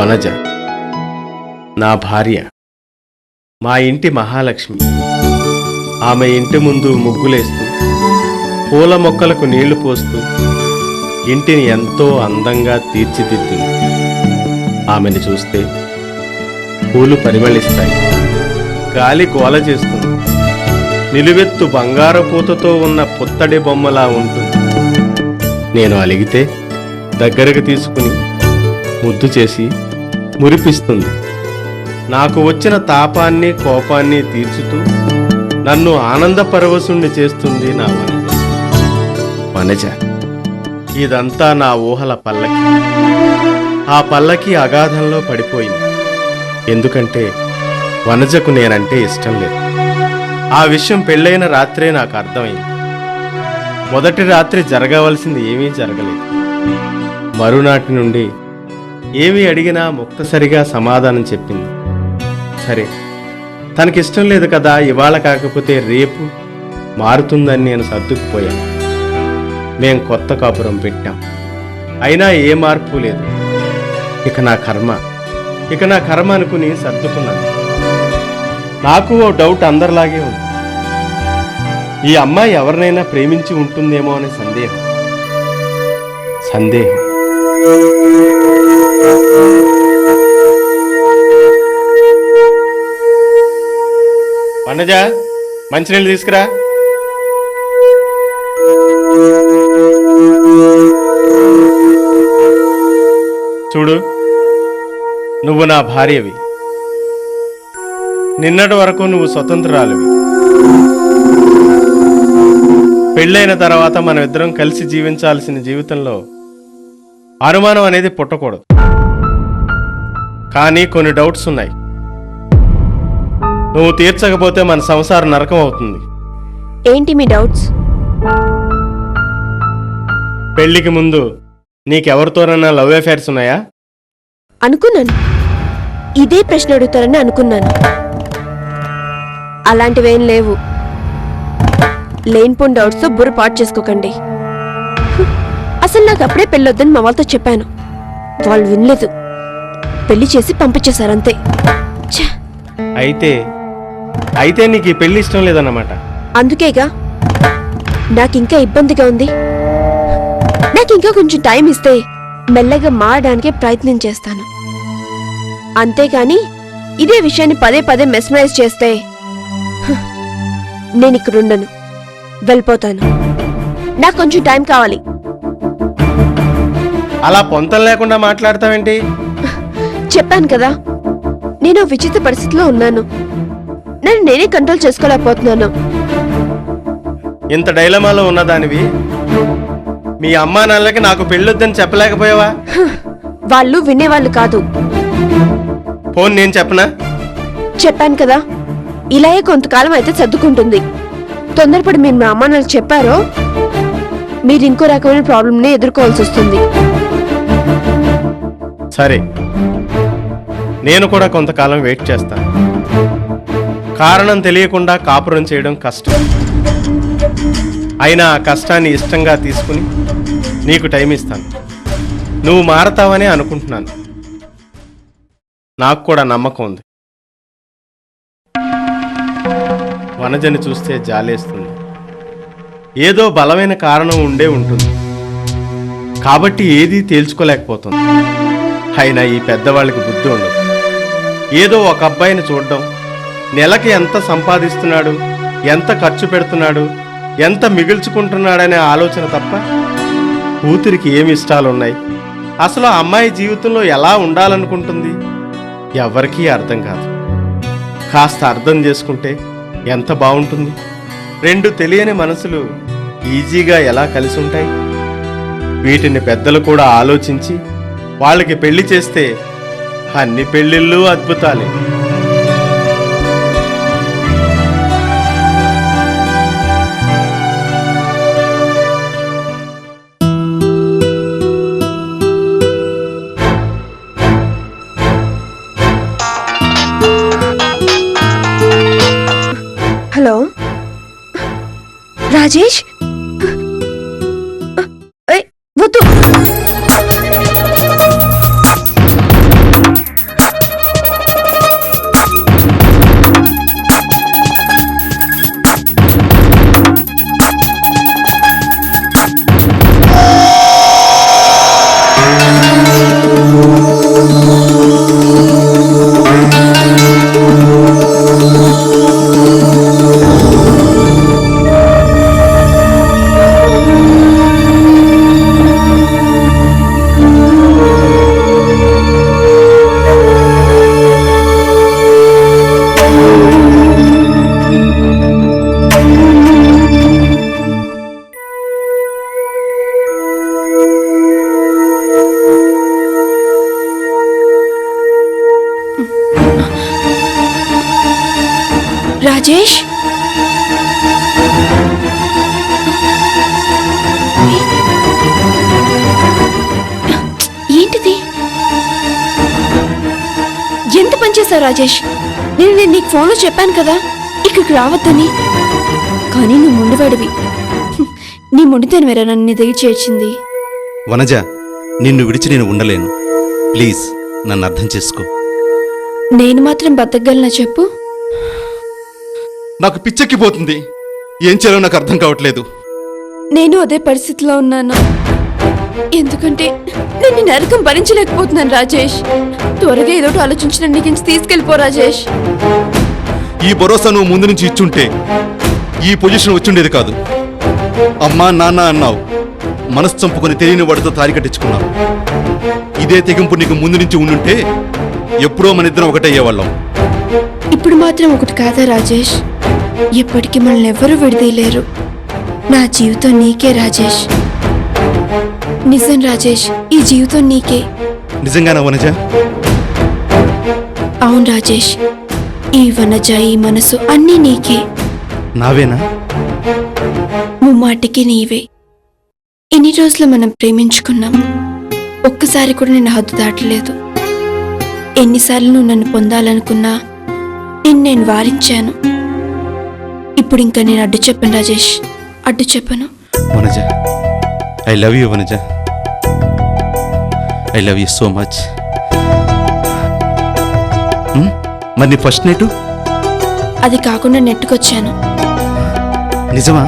వనజ నా భార్య, మా ఇంటి మహాలక్ష్మి. ఆమె ఇంటి ముందు ముగ్గులేస్తూ, పూల మొక్కలకు నీళ్లు పోస్తూ ఇంటిని ఎంతో అందంగా తీర్చిదిద్దింది. ఆమెను చూస్తే పూలు పరిమళిస్తాయి, గాలి గోల చేస్తుంది, నిలువెత్తు బంగారు పూతతో ఉన్న పుత్తడి బొమ్మలా ఉంటుంది. నేను అలిగితే దగ్గరకు తీసుకుని ముద్దు చేసి మురిపిస్తుంది. నాకు వచ్చిన తాపాన్ని కోపాన్ని తీర్చుతూ నన్ను ఆనంద పరవశుణ్ణి చేస్తుంది నా వనజ. వనజ, ఇదంతా నా ఊహల పల్లకి. ఆ పల్లకి అగాధంలో పడిపోయింది. ఎందుకంటే వనజకు నేనంటే ఇష్టం లేదు. ఆ విషయం పెళ్ళైన రాత్రే నాకు అర్థమైంది. మొదటి రాత్రి జరగవలసింది ఏమీ జరగలేదు. మరునాటి నుండి ఏమీ అడిగినా ముక్తసరిగా సమాధానం చెప్పింది. సరే, తనకిష్టం లేదు కదా, ఇవాళ కాకపోతే రేపు మారుతుందని నేను సర్దుకుపోయాను. మేం కొత్త కాపురం పెట్టాం. అయినా ఏ మార్పు లేదు. ఇక నా కర్మ అనుకుని సర్దుకున్నాను. నాకు ఓ డౌట్ అందరిలాగే ఉంది. ఈ అమ్మాయి ఎవరినైనా ప్రేమించి ఉంటుందేమో అనే సందేహం. వనజ, మంచినీళ్ళు తీసుకురా. చూడు, నువ్వు నా భార్యవి. నిన్నటి వరకు నువ్వు స్వతంత్రాలువి. పెళ్ళైన తర్వాత మనమిద్దరం కలిసి జీవించాల్సిన జీవితంలో అనుమానం అనేది పుట్టకూడదు. కానీ కొన్ని డౌట్స్ ఉన్నాయి. నువ్వు తీర్చకపోతే మన సంసారం నరకం అవుతుంది. ఏంటి మీ డౌట్స్? పెళ్లికి ముందు నీకెవరితోనైనా లవ్ అఫైర్స్ ఉన్నాయా? అనుకున్నాను, ఇదే ప్రశ్న అడుగుతారని అనుకున్నాను. అలాంటివేం లేవు. లేనిపోని డౌట్స్తో బుర్ర పాటు చేసుకోకండి. అసలు నాకు అప్పుడే పెళ్ళొద్దని మా వాళ్ళతో చెప్పాను. వాళ్ళు వినలేదు, పెళ్లి చేసి పంపించేశారంతే. అయితే నీకు ఈ పెళ్లి ఇష్టం లేదన్నమాట. అందుకేగా నాకింకా ఇబ్బందిగా ఉంది. నాకింకా కొంచెం టైం ఇస్తే మెల్లగా మారడానికి ప్రయత్నం చేస్తాను. అంతేగాని ఇదే విషయాన్ని పదే పదే మెస్మరైజ్ చేస్తే నేను ఇక్కడ ఉండను, వెళ్ళిపోతాను. నాకు కొంచెం టైం కావాలి. అలా పొంతం లేకుండా మాట్లాడతావేంటి? చెప్పాను కదా, నేను విచిత్ర పరిస్థితిలో ఉన్నాను. నన్ను నేనే కంట్రోల్ చేసుకోలేకపోతున్నాను. ఇంత డైలమాలో ఉన్నదానివి మీ అమ్మా నాన్నలకి నాకు పెళ్ళొద్దని చెప్పలేకపోయావా? వాళ్ళు వినేవాళ్ళు కాదు. ఫోన్ నేను చెప్పనా? చెప్పాను కదా, ఇలాగే కొంతకాలం అయితే సర్దుకుంటుంది. తొందరపడి మీరు మా అమ్మా నాన్నలకు చెప్పారో మీరు ఇంకో రకమైన ప్రాబ్లంని ఎదుర్కోవాల్సి వస్తుంది. సరే, నేను కూడా కొంతకాలం వెయిట్ చేస్తాను. కారణం తెలియకుండా కాపురం చేయడం కష్టం. అయినా ఆ కష్టాన్ని ఇష్టంగా తీసుకుని నీకు టైం ఇస్తాను. నువ్వు మారతావనే అనుకుంటున్నాను. నాకు కూడా నమ్మకం ఉంది. వనజని చూస్తే జాలేస్తుంది. ఏదో బలమైన కారణం ఉండే ఉంటుంది కాబట్టి ఏదీ తేల్చుకోలేకపోతుంది. అయినా ఈ పెద్దవాళ్ళకి బుద్ధి ఉండదు. ఏదో ఒక అబ్బాయిని చూడడం, నెలకి ఎంత సంపాదిస్తున్నాడు, ఎంత ఖర్చు పెడుతున్నాడు, ఎంత మిగుల్చుకుంటున్నాడనే ఆలోచన తప్ప కూతురికి ఏమి ఇష్టాలున్నాయి, అసలు ఆ అమ్మాయి జీవితంలో ఎలా ఉండాలనుకుంటుంది ఎవరికీ అర్థం కాదు. కాస్త అర్థం చేసుకుంటే ఎంత బాగుంటుంది. రెండు తెలియని మనసులు ఈజీగా ఎలా కలిసి ఉంటాయి. వీటిని పెద్దలు కూడా ఆలోచించి వాళ్ళకి పెళ్లి చేస్తే అన్ని పెళ్లిళ్ళు అద్భుతాలే. హలో రాజేష్, వద్దు. రాజేష్. నేను నీకు ఫోన్లో చెప్పాను కదా ఇక్కడికి రావద్దని. కానీ నువ్వు ముందువాడివి. నీ మొండితనం వేరే నన్ను నీ దగ్గర చేర్చింది. వనజ, నిన్ను విడిచి నేను ఉండలేను. ప్లీజ్ నన్ను అర్థం చేసుకో. నేను మాత్రం బతకగలనా చెప్పు? నాకు పిచ్చెక్కిపోతుంది. ఏం చేయాలో నాకు అర్థం కావట్లేదు. నేను అదే పరిస్థితిలో ఉన్నాను. ఎందుకంటే నేను నీ నరకం భరించలేకపోతున్నాను రాజేష్. త్వరగా ఏదో ఆలోచించి నన్ను నీకు తీసుకెళ్ళిపో రాజేష్. ఈ భరోసా నువ్వు ముందు నుంచి ఇచ్చుంటే ఈ పొజిషన్ వచ్చుండేది కాదు. అమ్మా నాన్న అన్నావు, మనసు చంపుకొని తెలియని వాడితో తారి కట్టించుకున్నావు. ఇదే తెగింపు నీకు ముందు నుంచి ఉండుంటే ఎప్పుడో మన ఇద్దరం ఒకటయ్యేవాళ్ళం. ఇప్పుడు మాత్రం ఒకటి కాదా రాజేష్? ఎప్పటికీ మనల్ని ఎవరూ విడదీయలేరు. నా జీవితం నీకే రాజేష్. నిజం రాజేష్, ఈ జీవితం నీకే. నిజంగానా వనజ? అవును రాజేష్, ఈ వనజ, ఈ మనసు అన్నీ నీకే. నావేనా? ముమ్మాటికి నీవే. ఎన్ని రోజులు మనం ప్రేమించుకున్నాం. ఒక్కసారి కూడా నేను హద్దు దాటలేదు. ఎన్నిసార్లు నువ్వు నన్ను పొందాలనుకున్నా నేను వారించాను. ఇప్పుడు ఇంకా నేను అడ్డు చెప్పను రాజేష్, అడ్డు చెప్పను. Vanaja, I love you Vanaja. I love you so much. మరి నీ ఫస్ట్ నైటు? అది కాకుండా నెట్టుకొచ్చాను. నిజమా?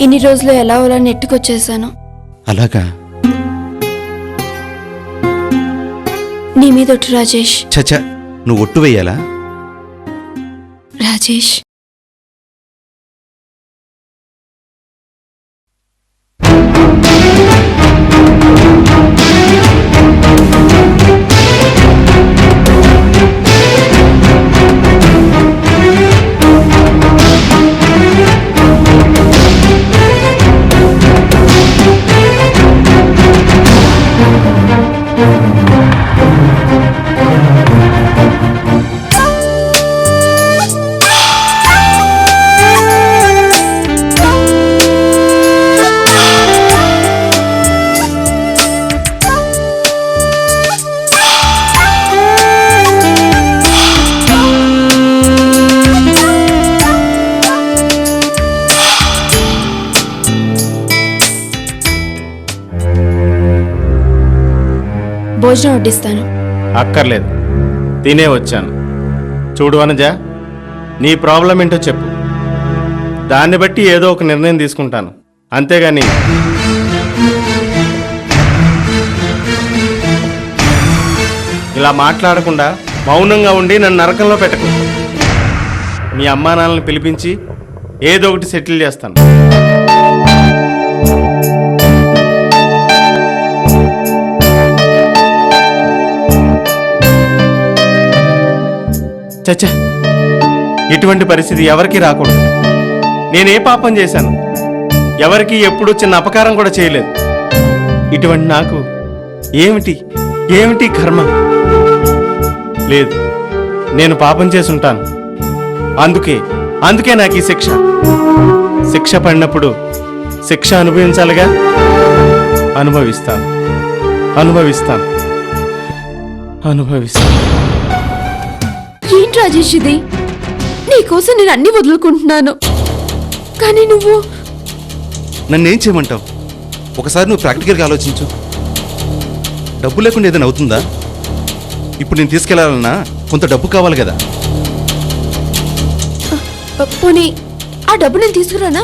ఇన్ని రోజులు ఎలా అలా నెట్టుకొచ్చేసాను. అలాగా? నీ మీద ఒట్టు రాజేష్. చచ్చా, నువ్వు ఒట్టు వేయాలా? రాజేష్, భోజనం వడ్డిస్తాను. అక్కర్లేదు, తినే వచ్చాను. చూడు వనజ, నీ ప్రాబ్లం ఏంటో చెప్పు. దాన్ని బట్టి ఏదో ఒక నిర్ణయం తీసుకుంటాను. అంతేగాని ఇలా మాట్లాడకుండా మౌనంగా ఉండి నన్ను నరకంలో పెట్టకు. మీ అమ్మా నాన్నని పిలిపించి ఏదో ఒకటి సెటిల్ చేస్తాను. చచ్చా, ఇటువంటి పరిస్థితి ఎవరికీ రాకూడదు. నేనే పాపం చేశాను? ఎవరికి ఎప్పుడూ చిన్న అపకారం కూడా చేయలేదు. ఇటువంటి నాకు ఏమిటి ఏమిటి కర్మ? లేదు, నేను పాపం చేసుంటాను. అందుకే నాకు ఈ శిక్ష. శిక్ష పడినప్పుడు శిక్ష అనుభవించాలిగా. అనుభవిస్తాను. ఏంటి రాజేష్ ఇది? నీకోసం నేను అన్ని వదులుకుంటున్నాను, కానీ నువ్వు నన్నేం చేయమంటావు? ఒకసారి నువ్వు ప్రాక్టికల్గా ఆలోచించు. డబ్బు లేకుండా ఏదైనా అవుతుందా? ఇప్పుడు నేను తీసుకెళ్లాలన్నా కొంత డబ్బు కావాలి కదా. పోనీ ఆ డబ్బు నేను తీసుకురానా?